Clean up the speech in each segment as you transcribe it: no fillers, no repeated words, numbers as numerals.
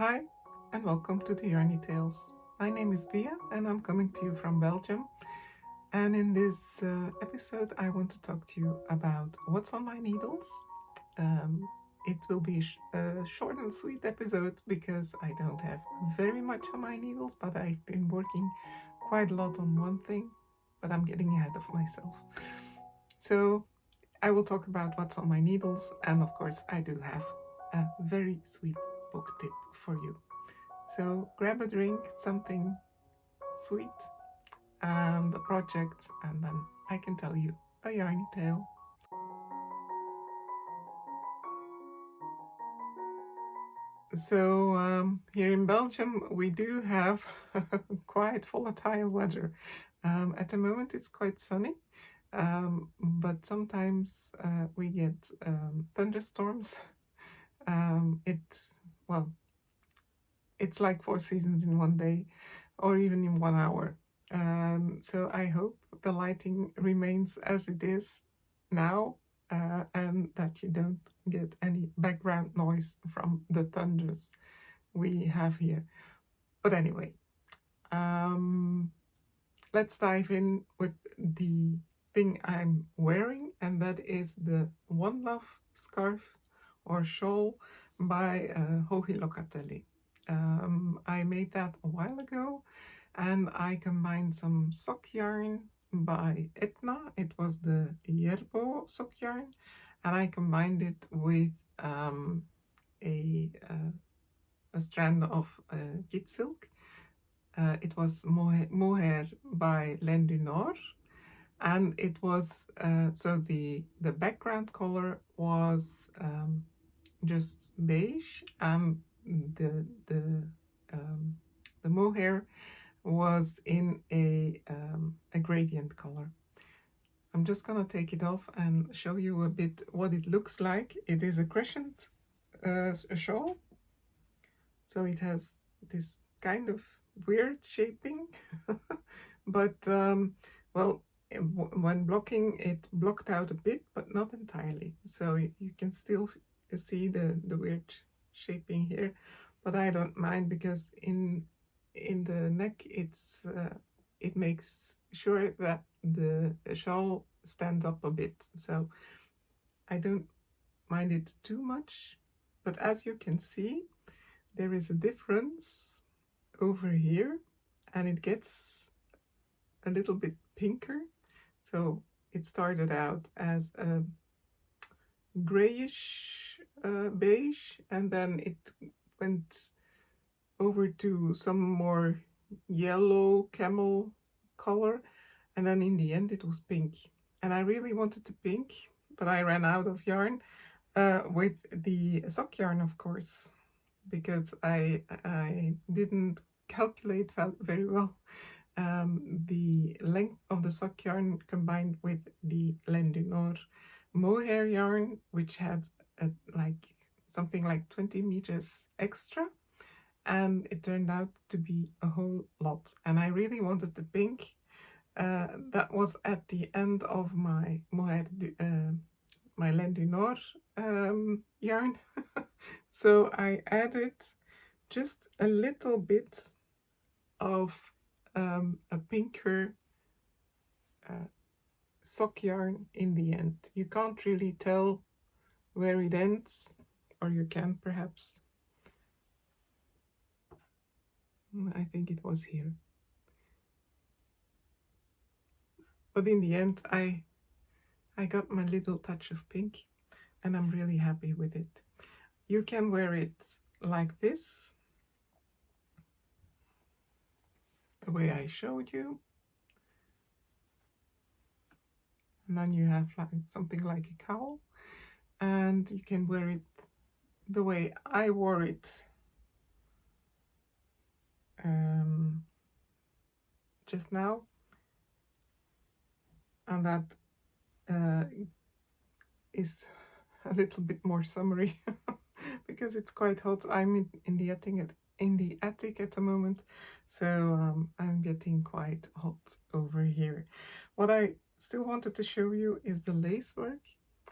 Hi, and welcome to the Yarny Tales. My name is Bia, and I'm coming to you from Belgium. And in this episode, I want to talk to you about what's on my needles. Um, it will be a short and sweet episode because I don't have very much on my needles, but I've been working quite a lot on one thing, but I'm getting ahead of myself. So I will talk about what's on my needles, and of course, I do have a very sweet book tip for you. So grab a drink, something sweet, and a project, and then I can tell you a yarny tale. So here in Belgium, we do have quite volatile weather. At the moment, it's quite sunny, but sometimes we get thunderstorms. It's well, it's like four seasons in one day, or even in 1 hour. So I hope the lighting remains as it is now, and that you don't get any background noise from the thunders we have here. But anyway, um, let's dive in with the thing I'm wearing, and that is the One Love scarf or shawl by Hohi Locatelli. I made that a while ago, and I combined some sock yarn by Etna. It was the Yerbo sock yarn, and I combined it with a, uh, a strand of kid silk. It was Mohair by Laine du Nord, and it was so the background color was just beige, and um, the mohair was in a gradient color. I'm just gonna take it off and show you a bit what it looks like. It is a crescent shawl, so it has this kind of weird shaping, but well, when blocking, it blocked out a bit, but not entirely. So you can still see the weird shaping here, but I don't mind because in the neck, it makes sure that the shawl stands up a bit. So I don't mind it too much, but as you can see, there is a difference over here, and it gets a little bit pinker. So it started out as a grayish beige, and then it went over to some more yellow camel color, and then in the end it was pink. And I really wanted the pink, but I ran out of yarn with the sock yarn, of course, because I didn't calculate very well the length of the sock yarn combined with the Laine du Nord mohair yarn, which had like something like 20 meters extra, and it turned out to be a whole lot. And I really wanted the pink. That was at the end of my my Laine du Nord yarn. So I added just a little bit of a pinker uh, sock yarn in the end. You can't really tell where it ends, or you can perhaps. I think it was here. But in the end, I got my little touch of pink, and I'm really happy with it. You can wear it like this, the way I showed you. And then you have like something like a cowl, and you can wear it the way I wore it just now, and that uh, is a little bit more summery because it's quite hot. I'm in the attic at the moment, so I'm getting quite hot over here. What I still wanted to show you is the lace work.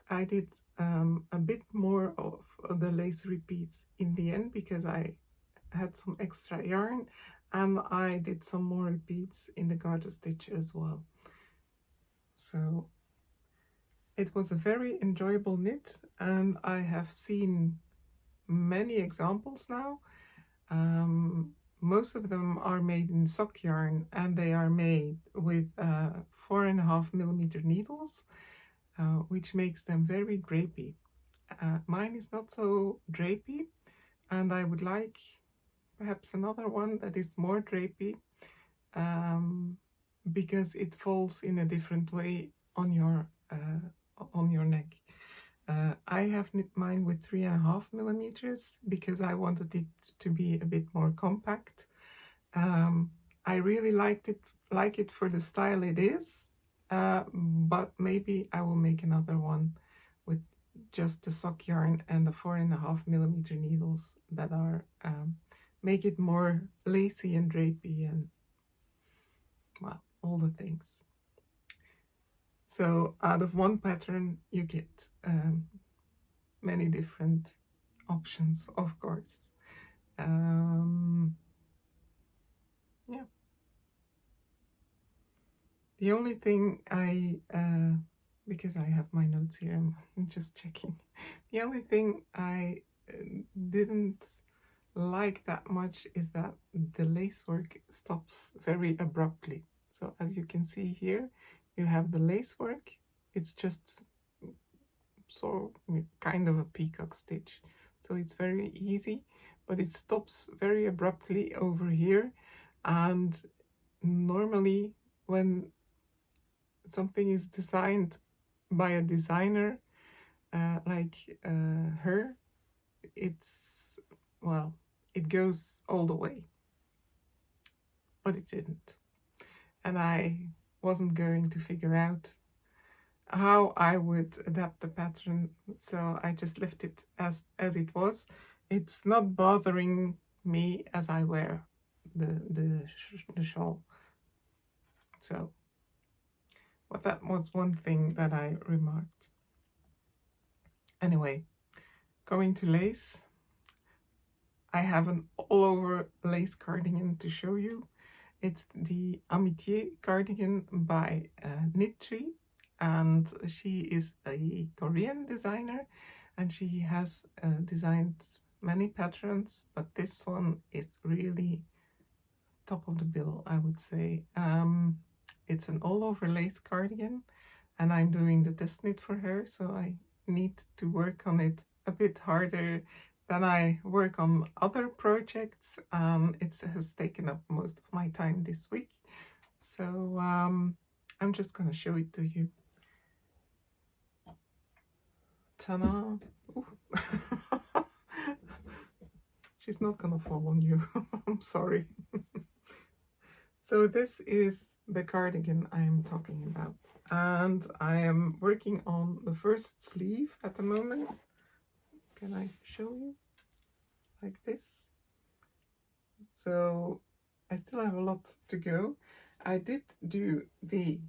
I did a bit more of the lace repeats in the end because I had some extra yarn, and I did some more repeats in the garter stitch as well. So it was a very enjoyable knit, and I have seen many examples now. Most of them are made in sock yarn, and they are made with 4.5 millimeter needles, which makes them very drapey. Mine is not so drapey, and I would like perhaps another one that is more drapey, um, because it falls in a different way on your neck. I have knit mine with 3.5 millimeters because I wanted it to be a bit more compact. I really like it for the style it is, but maybe I will make another one with just the sock yarn and the 4.5 millimeter needles that are make it more lacy and drapey and, well, all the things. So out of one pattern you get many different options, of course. Yeah. The only thing because I have my notes here, I'm just checking. The only thing I didn't like that much is that the lacework stops very abruptly. So as you can see here, you have the lacework. It's just so kind of a peacock stitch. So it's very easy, but it stops very abruptly over here. And normally when something is designed by a designer like her, it's, well, it goes all the way, but it didn't. And I wasn't going to figure out how I would adapt the pattern, so I just left it as it was. It's not bothering me as I wear the shawl. So, but that was one thing that I remarked. Anyway, going to lace. I have an all-over lace cardigan to show you. It's the Amitié cardigan by Knit Tree, and she is a Korean designer, and she has designed many patterns, but this one is really top of the bill, I would say. It's an all-over lace cardigan, and I'm doing the test knit for her, so I need to work on it a bit harder than I work on other projects. It has taken up most of my time this week, so I'm just gonna show it to you. Ta-da! She's not gonna fall on you. I'm sorry. So this is the cardigan I'm talking about, and I am working on the first sleeve at the moment. Can I show you? Like this. So I still have a lot to go. I did do the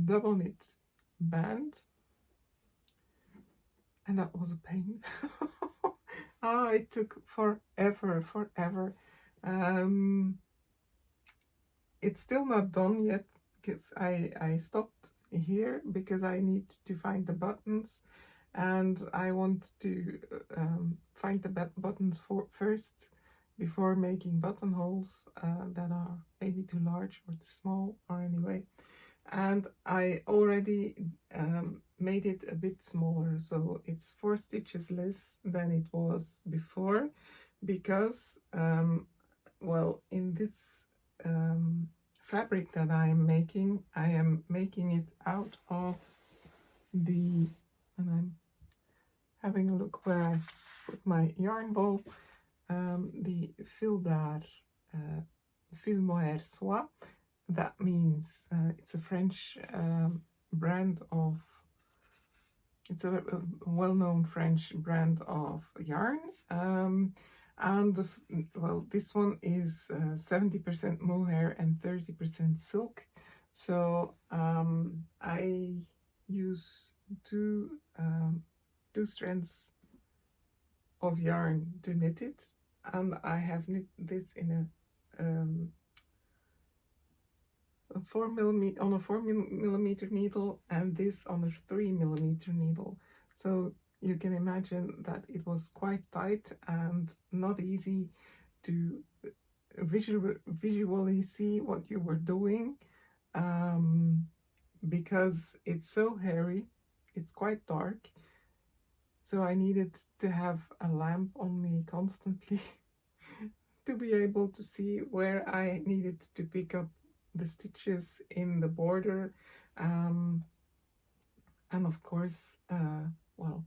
double knit band, and that was a pain. It took forever. It's still not done yet because I stopped here because I need to find the buttons, and I want to find the buttons first before making buttonholes that are maybe too large or too small, or anyway. And I already made it a bit smaller, so it's 4 stitches less than it was before, because well, in this fabric that I am making it out of the, and I'm having a look where I put my yarn ball, the Fildar Fil Mohair Soie. That means it's a French brand of, it's a well-known French brand of yarn. And well, this one is 70% mohair and 30% silk. So I use two strands of yarn to knit it, and I have knit this in a 4 millimeter on a 4 millimeter needle, and this on a 3 millimeter needle. So you can imagine that it was quite tight and not easy to visually see what you were doing, um, because it's so hairy, it's quite dark. So I needed to have a lamp on me constantly to be able to see where I needed to pick up the stitches in the border. Um, and of course, well,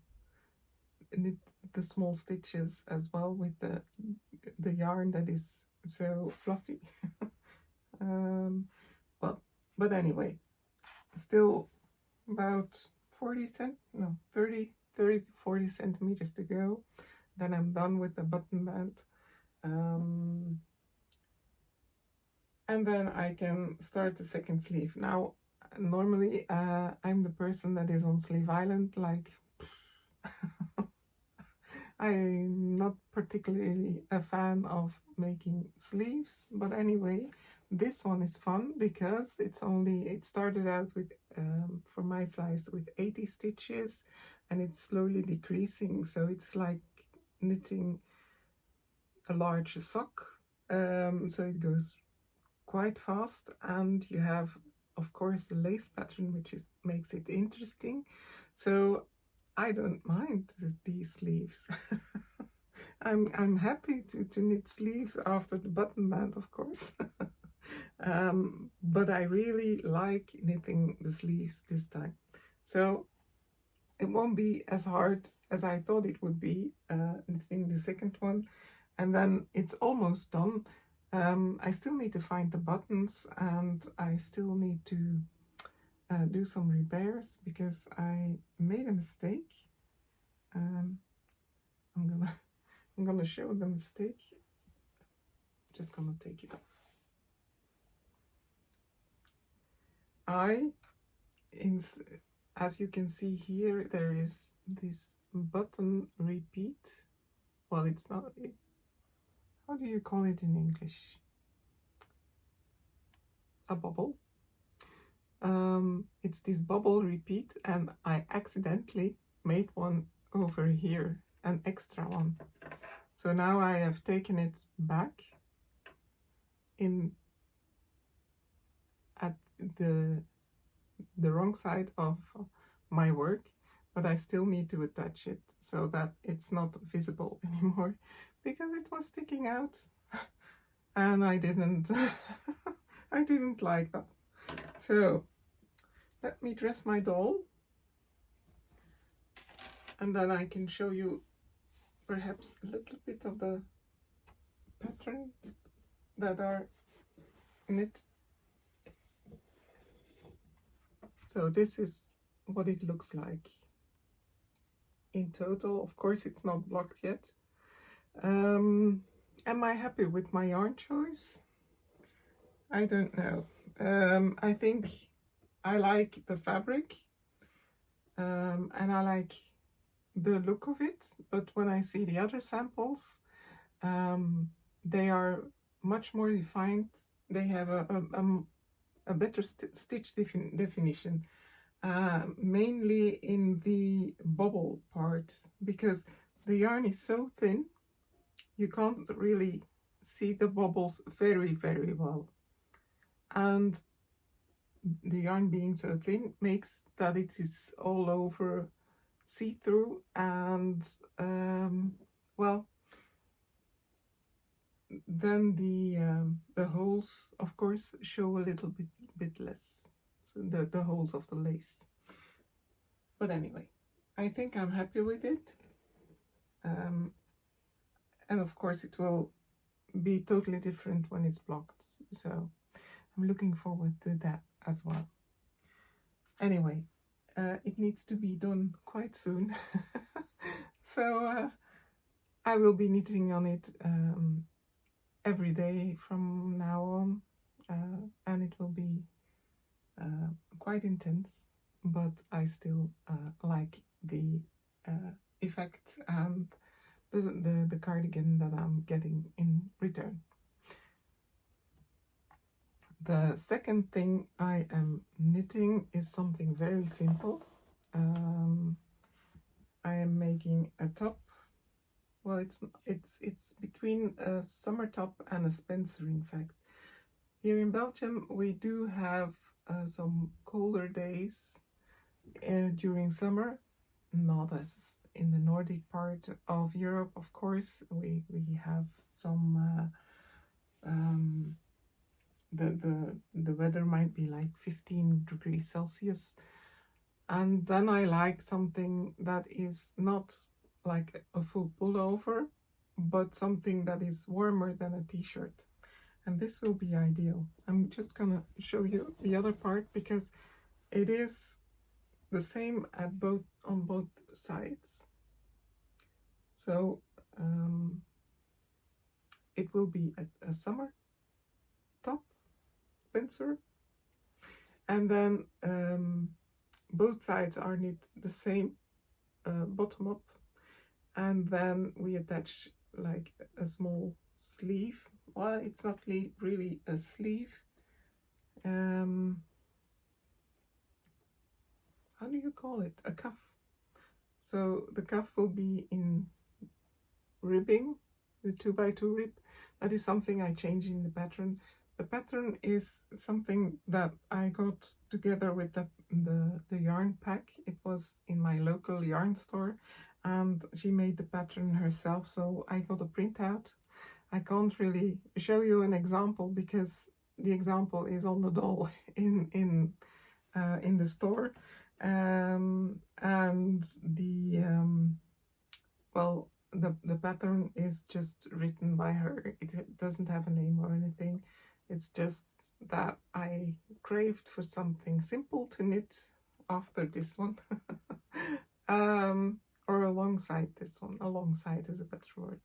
knit the small stitches as well with the yarn that is so fluffy. um, but but anyway, still about 30 to 40 centimeters to go. Then I'm done with the button band. Um, and then I can start the second sleeve. Now, normally I'm the person that is on Sleeve Island, like I'm not particularly a fan of making sleeves, but anyway, this one is fun because it started out with, for my size, with 80 stitches, and it's slowly decreasing, so it's like knitting a large sock. So it goes quite fast, and you have, of course, the lace pattern, which makes it interesting. So I don't mind these sleeves. I'm happy to knit sleeves after the button band, of course. But I really like knitting the sleeves this time. So it won't be as hard as I thought it would be, knitting the second one. And then it's almost done. I still need to find the buttons, and I still need to do some repairs because I made a mistake. Um, I'm gonna I'm gonna show the mistake. Just gonna take it off. As you can see here, there is this button repeat. Well, it's not. How do you call it in English? A bubble. It's this bubble repeat, and I accidentally made one over here, an extra one. So now I have taken it back in at the wrong side of my work, but I still need to attach it so that it's not visible anymore because it was sticking out and I didn't I didn't like that. So let me dress my doll, and then I can show you perhaps a little bit of the pattern that are knit. So this is what it looks like in total. Of course, it's not blocked yet. Am I happy with my yarn choice? I don't know. I think I like the fabric, and I like the look of it, but when I see the other samples, they are much more defined. They have a better stitch definition, mainly in the bubble part, because the yarn is so thin, you can't really see the bubbles very, very well. And the yarn being so thin makes that it is all over see-through, and well, then the holes, of course, show a little bit less, so the holes of the lace. But anyway, I think I'm happy with it, and of course it will be totally different when it's blocked, so I'm looking forward to that as well. Anyway, it needs to be done quite soon. So I will be knitting on it every day from now on, and it will be quite intense, but I still like the effect and the cardigan that I'm getting in return. The second thing I am knitting is something very simple. I am making a top. Well, it's between a summer top and a Spencer, in fact. Here in Belgium, we do have some colder days during summer, not as in the Nordic part of Europe, of course. We have some the weather might be like 15 degrees Celsius. And then I like something that is not like a full pullover, but something that is warmer than a t-shirt. And this will be ideal. I'm just gonna show you the other part because it is the same at on both sides. So it will be a summer top, Spencer, and then both sides are knit the same bottom up, and then we attach like a small sleeve. Well, it's not really a sleeve. How do you call it? A cuff. So the cuff will be in ribbing, the 2x2 rib. That is something I changed in the pattern. The pattern is something that I got together with the yarn pack. It was in my local yarn store, and she made the pattern herself, so I got a printout. I can't really show you an example because the example is on the doll in the store, and well, the pattern is just written by her. It doesn't have a name or anything. It's just that I craved for something simple to knit after this one. Or alongside this one. Alongside is a better word.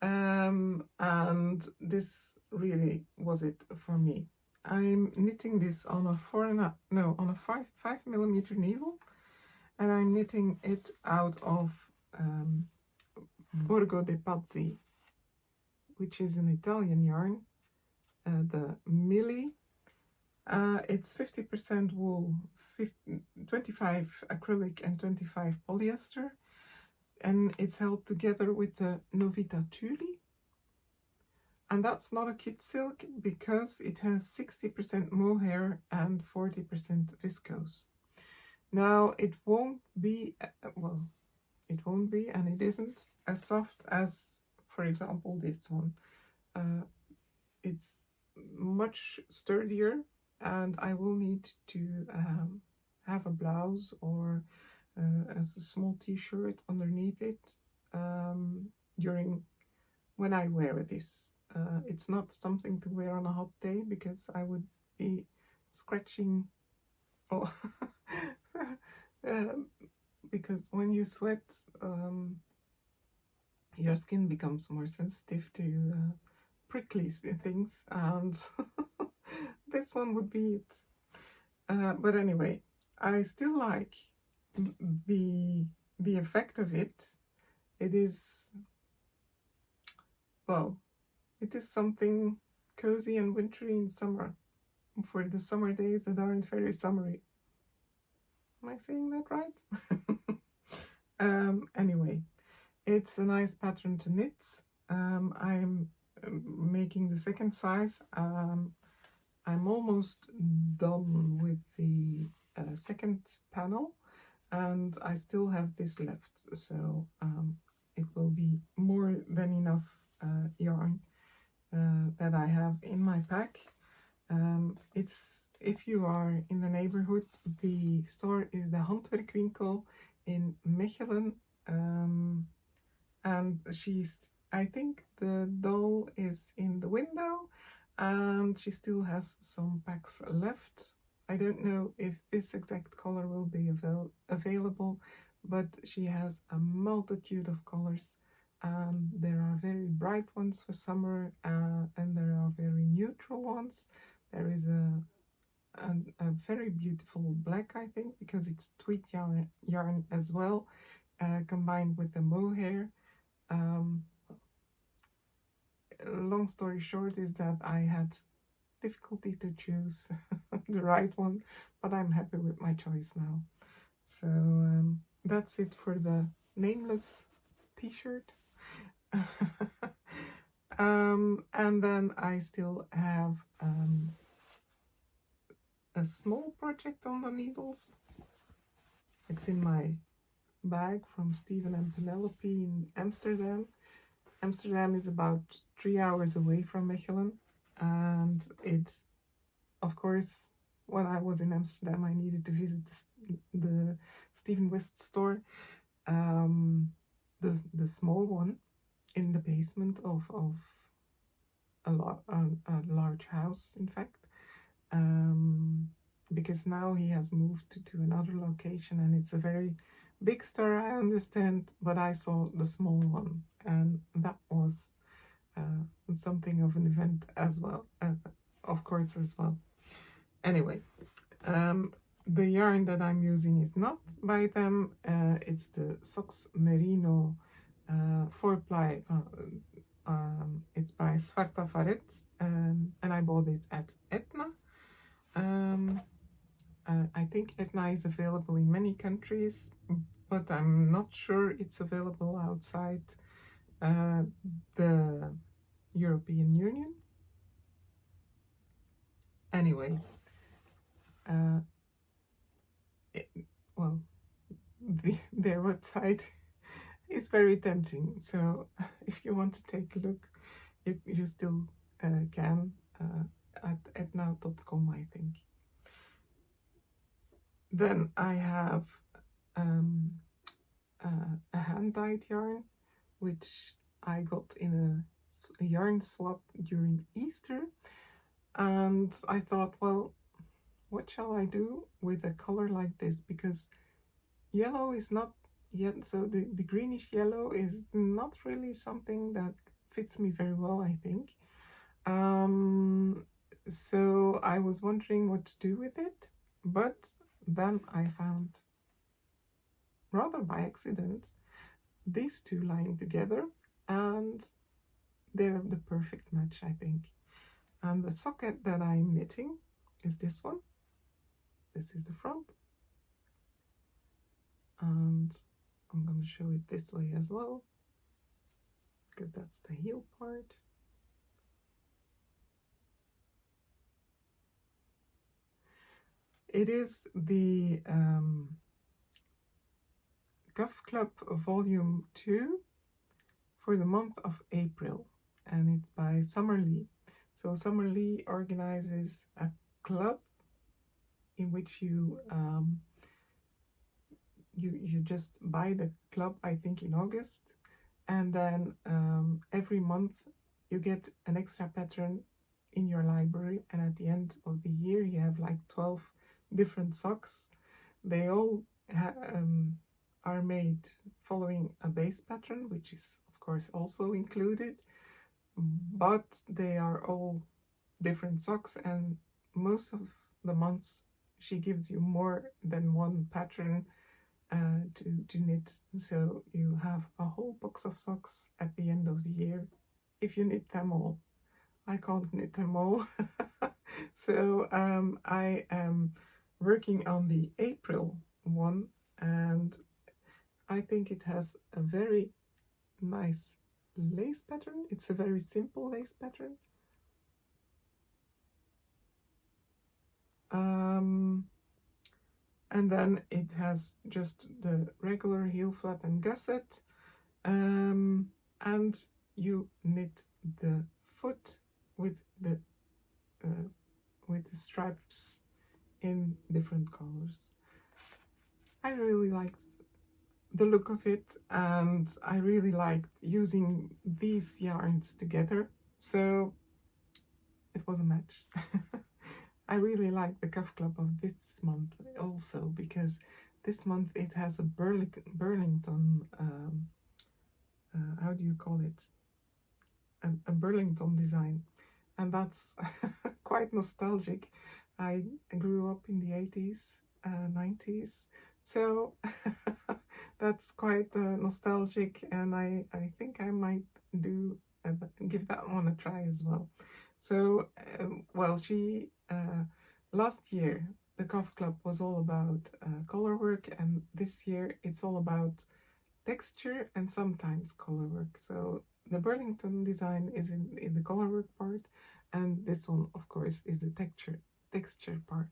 And this really was it for me. I'm knitting this on a on a 5mm needle, and I'm knitting it out of Borgo de Pazzi, which is an Italian yarn, the Milli. It's 50% wool, 25 acrylic and 25 polyester, and it's held together with the Novita Tuli. And that's not a kit silk because it has 60% mohair and 40% viscose. Now, it won't be, well, it won't be, and it isn't as soft as, for example, this one. It's much sturdier, and I will need to have a blouse or as a small t-shirt underneath it during when I wear this. It's not something to wear on a hot day because I would be scratching. Oh, because when you sweat, your skin becomes more sensitive to prickly things, and this one would be it. But anyway, I still like the effect of it. It is, well, it is something cozy and wintry in summer, for the summer days that aren't very summery. Am I saying that right? Anyway, it's a nice pattern to knit. I'm making the second size. I'm almost done with the second panel, and I still have this left, so it will be more than enough yarn that I have in my pack. It's, if you are in the neighborhood, the store is the Handwerkwinkel in Mechelen, and I think the doll is in the window, and she still has some packs left. I don't know if this exact color will be available, but she has a multitude of colors. There are very bright ones for summer, and there are very neutral ones. There is a very beautiful black, I think, because it's tweed yarn as well, combined with the mohair. Um, Long story short is that I had difficulty to choose the right one, but I'm happy with my choice now. So that's it for the nameless t-shirt. And then I still have a small project on the needles. It's in my bag from Stephen and Penelope in Amsterdam. Amsterdam is about 3 hours away from Mechelen, and it, of course, when I was in Amsterdam, I needed to visit the Stephen West store, um, the small one in the basement of a large house, in fact, um, because now he has moved to another location, and it's a very big store, I understand, but I saw the small one, and that was something of an event as well, of course, as well. Anyway, um, the yarn that I'm using is not by them. It's the Sox Merino 4-ply. It's by Svarta Faret, and I bought it at Etna. I think Etna is available in many countries, but I'm not sure it's available outside the European Union. Anyway, uh, it, well, their website is very tempting. So if you want to take a look, you still can at etna.com, I think. Then I have a hand-dyed yarn, which I got in a yarn swap during Easter. And I thought, well, what shall I do with a color like this? Because yellow is not yet, so the greenish yellow is not really something that fits me very well, I think. So I was wondering what to do with it, but then I found, rather by accident, these two lying together, and they're the perfect match, I think. And the socket that I'm knitting is this one. This is the front, and I'm going to show it this way as well, because that's the heel part. It is the Cuff Club Volume 2 for the month of April, and it's by Summer Lee. So Summer Lee organizes a club in which you just buy the club, I think, in August, and then every month you get an extra pattern in your library, and at the end of the year you have like 12 different socks. They all are made following a base pattern, which is of course also included, but they are all different socks, and most of the months she gives you more than one pattern to knit. So you have a whole box of socks at the end of the year if you knit them all. I can't knit them all. So I am working on the April one, and I think it has a very nice lace pattern. It's a very simple lace pattern. And then it has just the regular heel flap and gusset, and you knit the foot with the stripes in different colors. I really liked the look of it, and I really liked using these yarns together, so it was a match. I really like the Cuff Club of this month also, because this month it has a Burlington, how do you call it? A Burlington design, and that's quite nostalgic. I grew up in the 80s, 90s, So that's quite nostalgic, and I think I might do give that one a try as well. So, well, she last year the Cough Club was all about color work, and this year it's all about texture and sometimes color work. So the Burlington design is the color work part, and this one, of course, is the texture part.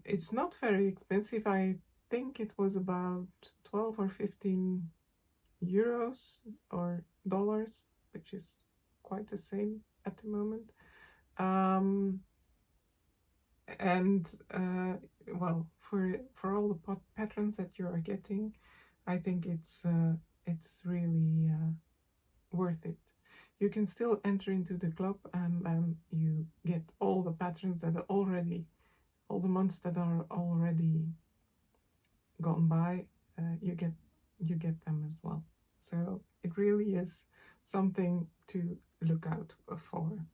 It's not very expensive. I think it was about 12 or 15 euros or dollars, which is quite the same at the moment. Um, and well, for all the patterns that you are getting, I think it's really worth it. You can still enter into the club, and you get all the patterns that are already, all the months that are already gone by. You get them as well. So it really is something to look out for.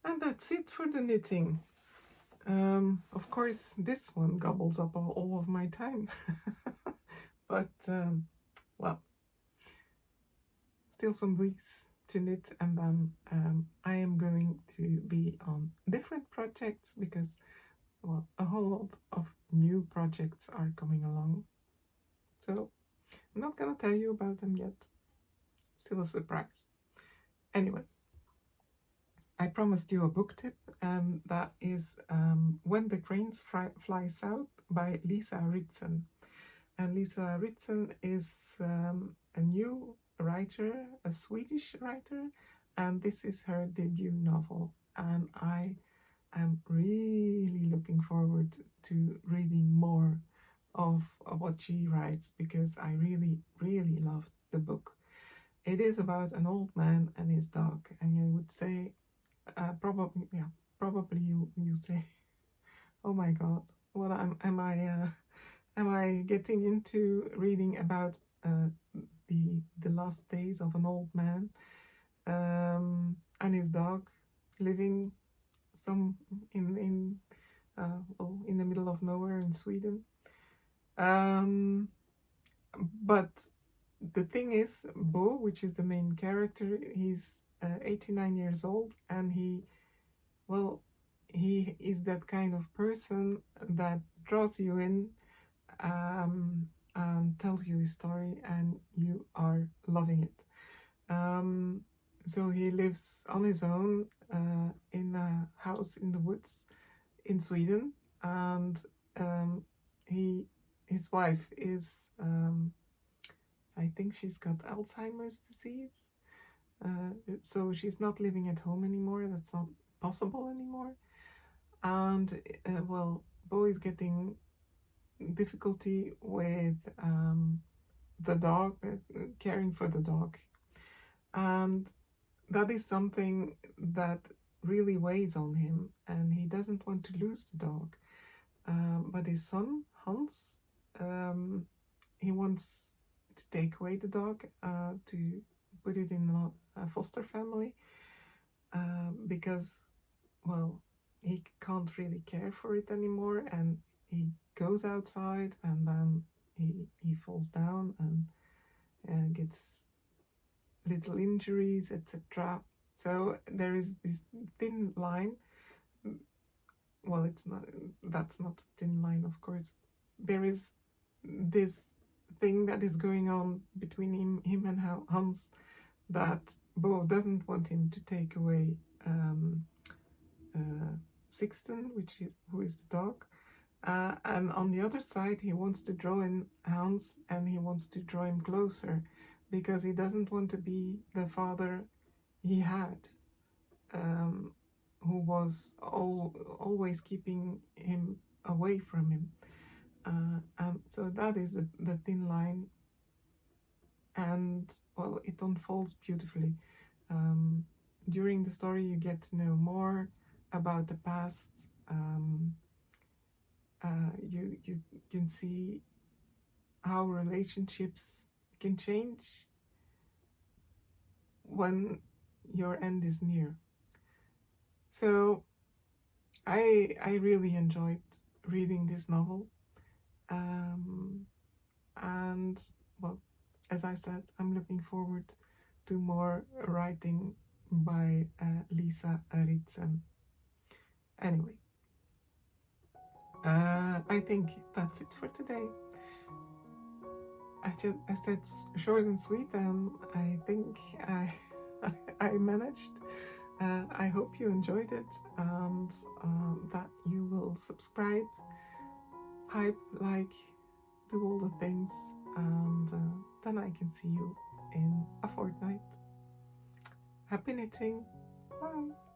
And that's it for the knitting. Of course, this one gobbles up all of my time. But, well, still some weeks to knit, and then I am going to be on different projects because, well, a whole lot of new projects are coming along. So I'm not gonna tell you about them yet. Still a surprise. Anyway, I promised you a book tip, and that is When the Cranes Fly South by Lisa Ritson. And Lisa Ritson is a new writer, a Swedish writer, and this is her debut novel. And I am really looking forward to reading more of what she writes because I really, really loved the book. It is about an old man and his dog, and you would say, probably you say, oh my God, what am I getting into reading about the last days of an old man and his dog living some in the middle of nowhere in Sweden. Um, but the thing is, Bo, which is the main character, he's 89 years old, and well, he is that kind of person that draws you in, and tells you his story, and you are loving it. So he lives on his own in a house in the woods in Sweden, and um, his wife is, I think she's got Alzheimer's disease, so she's not living at home anymore. That's not possible anymore. And well, Bo is getting difficulty with the dog, caring for the dog, and that is something that really weighs on him, and he doesn't want to lose the dog. But his son Hans, he wants to take away the dog, to put it in a foster family, because, well, he can't really care for it anymore, and he goes outside, and then he falls down and gets little injuries, etc. So there is this thin line. Well, it's not. That's not a thin line, of course. There is this thing that is going on between him and Hans, that Bo doesn't want him to take away Sixten, who is the dog, and on the other side, he wants to draw in Hans, and he wants to draw him closer because he doesn't want to be the father he had, who was always keeping him away from him. And so that is the thin line, and, well, it unfolds beautifully. During the story, you get to know more about the past. You can see how relationships can change when your end is near. So I really enjoyed reading this novel. Um, and well, as I said, I'm looking forward to more writing by Lisa Ritzen. Anyway, I think that's it for today. I said short and sweet, and I think I I managed. I hope you enjoyed it, and that you will subscribe, hype, like, do all the things, and then I can see you in a fortnight. Happy knitting. Bye.